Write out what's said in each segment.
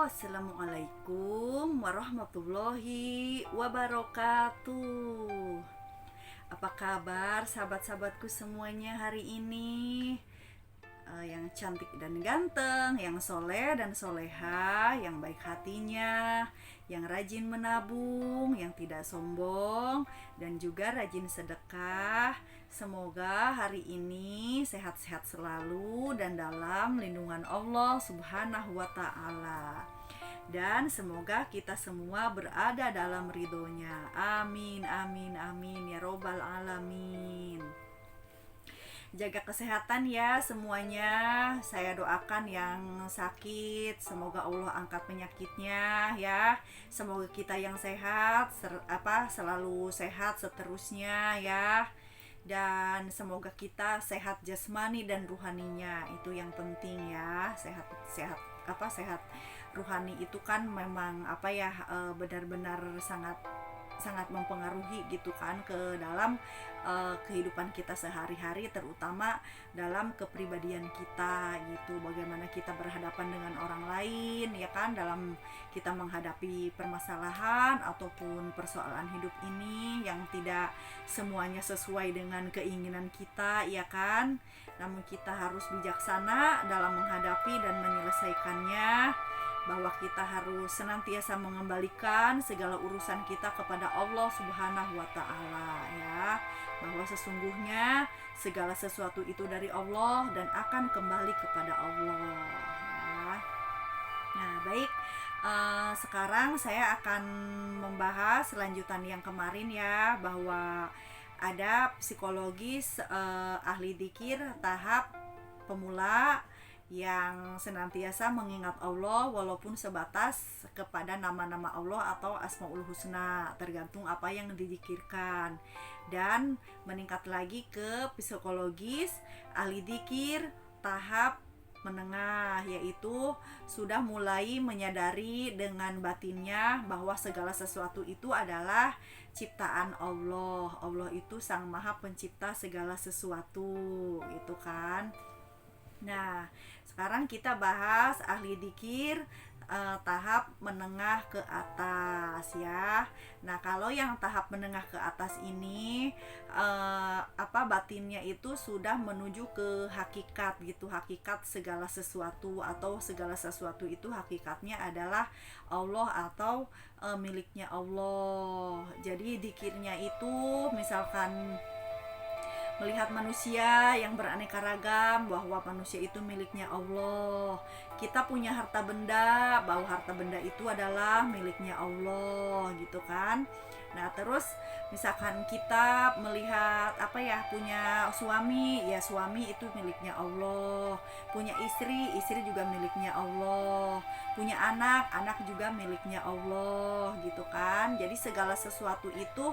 Assalamualaikum warahmatullahi wabarakatuh. Apa kabar sahabat-sahabatku semuanya hari ini? Yang cantik dan ganteng, yang soleh dan soleha, yang baik hatinya, yang rajin menabung, yang tidak sombong, dan juga rajin sedekah. Semoga hari ini sehat-sehat selalu dan dalam lindungan Allah Subhanahu wa Ta'ala. Dan semoga kita semua berada dalam ridhonya. Amin, amin, amin ya robbal alamin. Jaga kesehatan ya semuanya. Saya doakan yang sakit, semoga Allah angkat penyakitnya ya. Semoga kita yang sehat selalu sehat seterusnya ya. Dan semoga kita sehat jasmani dan ruhaninya, itu yang penting ya. Sehat ruhani itu kan memang benar-benar sangat sangat mempengaruhi gitu kan ke dalam kehidupan kita sehari-hari, terutama dalam kepribadian kita gitu, bagaimana kita berhadapan dengan orang lain ya kan, dalam kita menghadapi permasalahan ataupun persoalan hidup ini yang tidak semuanya sesuai dengan keinginan kita ya kan, namun kita harus bijaksana dalam menghadapi dan menyelesaikannya, bahwa kita harus senantiasa mengembalikan segala urusan kita kepada Allah Subhanahu wa Ta'ala ya, bahwa sesungguhnya segala sesuatu itu dari Allah dan akan kembali kepada Allah ya. Nah baik, sekarang saya akan membahas lanjutan yang kemarin ya, bahwa ada psikologis ahli dzikir tahap pemula yang senantiasa mengingat Allah walaupun sebatas kepada nama-nama Allah atau Asmaul Husna, tergantung apa yang dizikirkan, dan meningkat lagi ke psikologis ahli dzikir tahap menengah, yaitu sudah mulai menyadari dengan batinnya bahwa segala sesuatu itu adalah ciptaan Allah. Allah itu sang maha pencipta segala sesuatu itu kan. Nah, sekarang kita bahas ahli dzikir tahap menengah ke atas ya. Nah, kalau yang tahap menengah ke atas ini batinnya itu sudah menuju ke hakikat gitu, hakikat segala sesuatu, atau segala sesuatu itu hakikatnya adalah Allah atau miliknya Allah. Jadi dzikirnya itu misalkan melihat manusia yang beraneka ragam, bahwa manusia itu miliknya Allah. Kita punya harta benda, bahwa harta benda itu adalah miliknya Allah gitu kan. Nah terus misalkan kita melihat punya suami, ya suami itu miliknya Allah. Punya istri, istri juga miliknya Allah. Punya anak, anak juga miliknya Allah gitu kan. Jadi segala sesuatu itu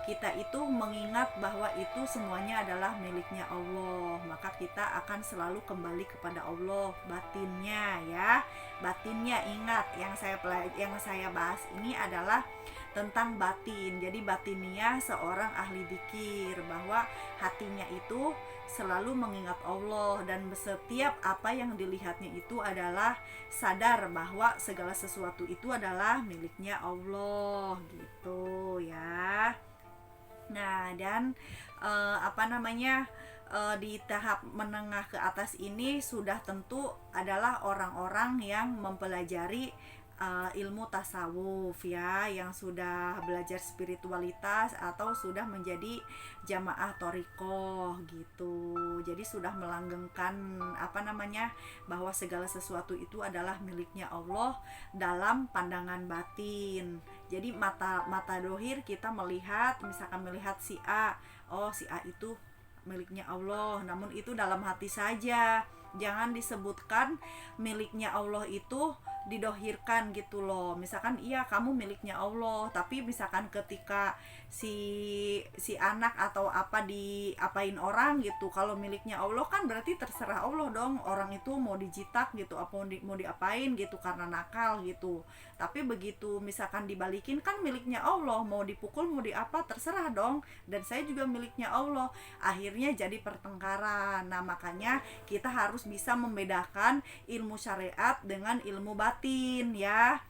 kita itu mengingat bahwa itu semuanya adalah miliknya Allah, maka kita akan selalu kembali kepada Allah batinnya ya. Batinnya, ingat yang saya bahas ini adalah tentang batin. Jadi batinnya seorang ahli dzikir, bahwa hatinya itu selalu mengingat Allah, dan setiap apa yang dilihatnya itu adalah sadar bahwa segala sesuatu itu adalah miliknya Allah gitu ya. Nah dan di tahap menengah ke atas ini sudah tentu adalah orang-orang yang mempelajari ilmu tasawuf ya, yang sudah belajar spiritualitas atau sudah menjadi jamaah thoriqoh gitu. Jadi sudah melanggengkan bahwa segala sesuatu itu adalah miliknya Allah dalam pandangan batin. Jadi mata dohir kita melihat, misalkan melihat si A, oh si A itu miliknya Allah, namun itu dalam hati saja. Jangan disebutkan miliknya Allah itu didohirkan gitu loh. Misalkan iya kamu miliknya Allah, tapi misalkan ketika si anak atau diapain orang gitu, kalau miliknya Allah kan berarti terserah Allah dong, orang itu mau dijitak gitu, mau diapain gitu karena nakal gitu. Tapi begitu misalkan dibalikin, kan miliknya Allah, mau dipukul mau diapa terserah dong, dan saya juga miliknya Allah. Akhirnya jadi pertengkaran. Nah makanya kita harus bisa membedakan ilmu syariat dengan ilmu batin batin ya.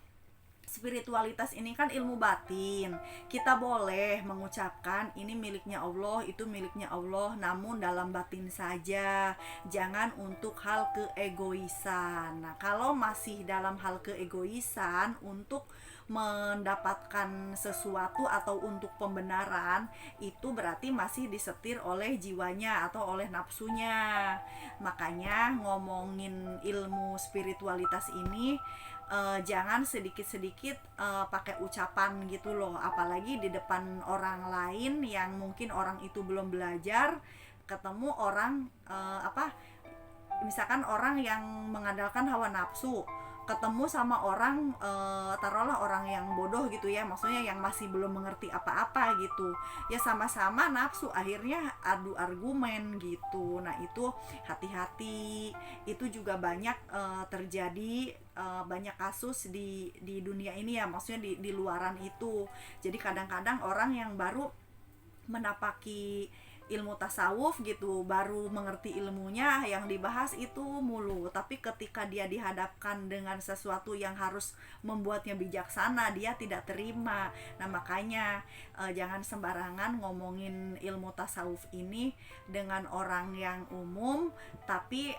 Spiritualitas ini kan ilmu batin. Kita boleh mengucapkan ini miliknya Allah, itu miliknya Allah, namun dalam batin saja. Jangan untuk hal keegoisan. Nah, kalau masih dalam hal keegoisan untuk mendapatkan sesuatu atau untuk pembenaran, itu berarti masih disetir oleh jiwanya atau oleh nafsunya. Makanya ngomongin ilmu spiritualitas ini jangan sedikit-sedikit pakai ucapan gitu loh, apalagi di depan orang lain yang mungkin orang itu belum belajar, ketemu orang misalkan orang yang mengandalkan hawa nafsu, ketemu sama orang taruhlah orang yang bodoh gitu ya, maksudnya yang masih belum mengerti apa-apa gitu ya, sama-sama nafsu akhirnya adu argumen gitu. Nah itu hati-hati, itu juga banyak terjadi, banyak kasus di dunia ini ya, maksudnya di luaran itu. Jadi kadang-kadang orang yang baru menapaki ilmu tasawuf gitu, baru mengerti ilmunya, yang dibahas itu mulu, tapi ketika dia dihadapkan dengan sesuatu yang harus membuatnya bijaksana, dia tidak terima. Nah makanya jangan sembarangan ngomongin ilmu tasawuf ini dengan orang yang umum, tapi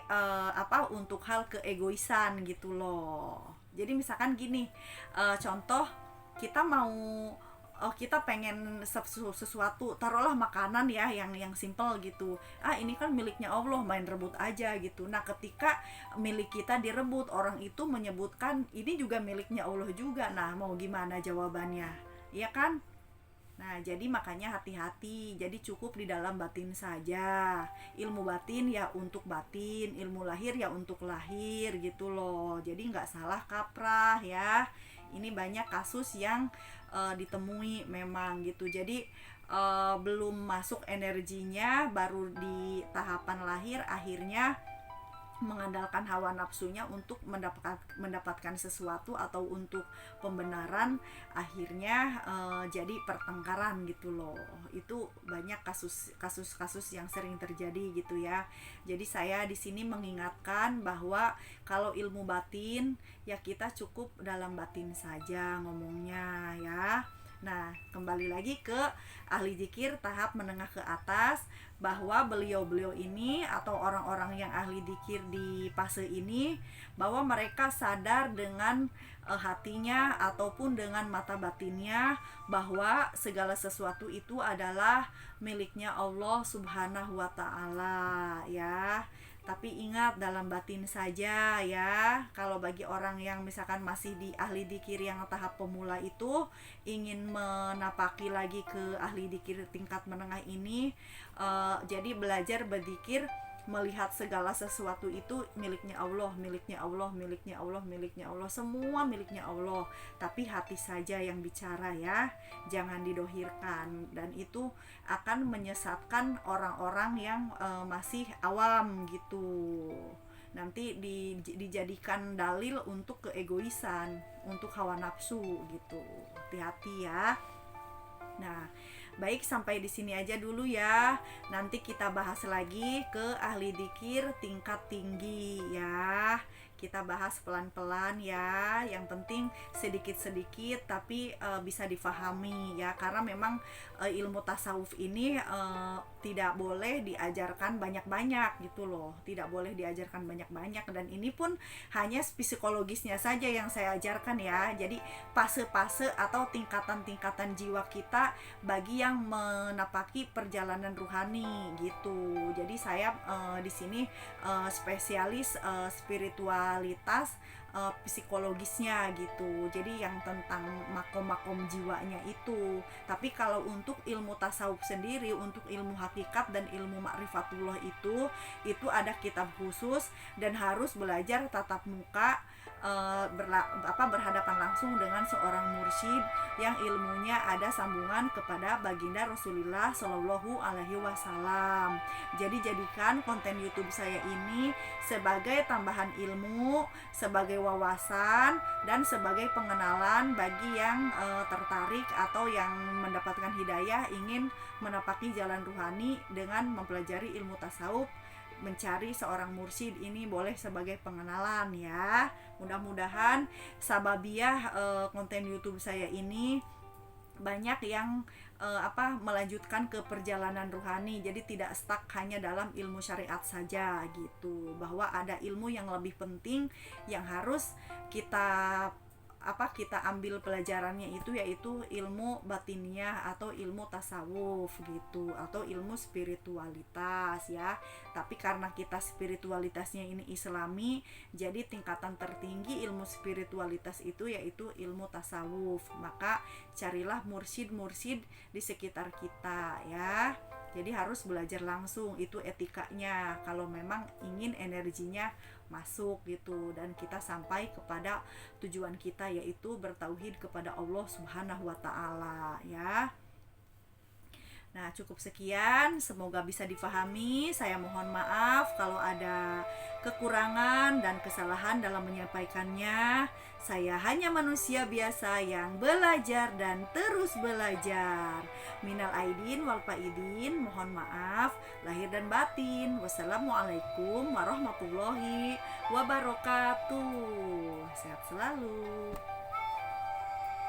untuk hal keegoisan gitu loh. Jadi misalkan gini, contoh kita kita pengen sesuatu, taruhlah makanan ya yang simple gitu, ini kan miliknya Allah, main rebut aja gitu. Nah ketika milik kita direbut, orang itu menyebutkan ini juga miliknya Allah juga, nah mau gimana jawabannya, iya kan? Nah jadi makanya hati-hati, jadi cukup di dalam batin saja. Ilmu batin ya untuk batin, ilmu lahir ya untuk lahir gitu loh. Jadi nggak salah kaprah ya. Ini banyak kasus yang ditemui memang gitu. Jadi belum masuk energinya, baru di tahapan lahir, akhirnya mengandalkan hawa nafsunya untuk mendapatkan sesuatu atau untuk pembenaran, akhirnya jadi pertengkaran gitu loh. Itu banyak kasus yang sering terjadi gitu ya. Jadi saya di sini mengingatkan bahwa kalau ilmu batin ya kita cukup dalam batin saja ngomongnya ya. Nah, kembali lagi ke ahli zikir tahap menengah ke atas, bahwa beliau-beliau ini atau orang-orang yang ahli zikir di fase ini, bahwa mereka sadar dengan hatinya ataupun dengan mata batinnya bahwa segala sesuatu itu adalah miliknya Allah Subhanahu wa taala ya. Tapi ingat dalam batin saja ya. Kalau bagi orang yang misalkan masih di ahli dzikir yang tahap pemula itu, ingin menapaki lagi ke ahli dzikir tingkat menengah ini, jadi belajar berzikir melihat segala sesuatu itu miliknya Allah, miliknya Allah, miliknya Allah, miliknya Allah, semua miliknya Allah. Tapi hati saja yang bicara ya, jangan didohirkan, dan itu akan menyesatkan orang-orang yang masih awam gitu. Nanti dijadikan dalil untuk keegoisan, untuk hawa nafsu gitu. Hati-hati ya. Nah, baik, sampai di sini aja dulu ya. Nanti kita bahas lagi ke ahli dzikir tingkat tinggi ya. Kita bahas pelan-pelan ya. Yang penting sedikit-sedikit tapi bisa difahami ya. Karena memang ilmu tasawuf ini tidak boleh diajarkan banyak-banyak gitu loh. Tidak boleh diajarkan banyak-banyak, dan ini pun hanya psikologisnya saja yang saya ajarkan ya. Jadi fase-fase atau tingkatan-tingkatan jiwa kita bagi yang menapaki perjalanan ruhani gitu. Jadi saya di sini spesialis spiritualitas psikologisnya gitu. Jadi yang tentang makom-makom jiwanya itu. Tapi kalau untuk ilmu tasawuf sendiri, untuk ilmu hakikat dan ilmu ma'rifatullah itu ada kitab khusus dan harus belajar tatap muka, berhadapan langsung dengan seorang mursyid yang ilmunya ada sambungan kepada baginda Rasulullah Shallallahu Alaihi Wasallam. Jadi jadikan konten YouTube saya ini sebagai tambahan ilmu, sebagai wawasan, dan sebagai pengenalan bagi yang tertarik atau yang mendapatkan hidayah ingin menapaki jalan ruhani dengan mempelajari ilmu tasawuf mencari seorang mursyid ini boleh sebagai pengenalan ya. Mudah-mudahan sababiah konten YouTube saya ini banyak yang melanjutkan ke perjalanan ruhani, jadi tidak stuck hanya dalam ilmu syariat saja gitu, bahwa ada ilmu yang lebih penting yang harus kita kita ambil pelajarannya, itu yaitu ilmu batiniah atau ilmu tasawuf gitu, atau ilmu spiritualitas ya. Tapi karena kita spiritualitasnya ini Islami, jadi tingkatan tertinggi ilmu spiritualitas itu yaitu ilmu tasawuf. Maka carilah mursyid-mursyid di sekitar kita ya. Jadi harus belajar langsung, itu etikanya kalau memang ingin energinya masuk gitu, dan kita sampai kepada tujuan kita yaitu bertauhid kepada Allah Subhanahu wa taala ya. Nah, cukup sekian, semoga bisa difahami. Saya mohon maaf kalau ada kekurangan dan kesalahan dalam menyampaikannya. Saya hanya manusia biasa yang belajar dan terus belajar. Minal aidin wal faidin, mohon maaf lahir dan batin. Wassalamualaikum warahmatullahi wabarakatuh. Sehat selalu.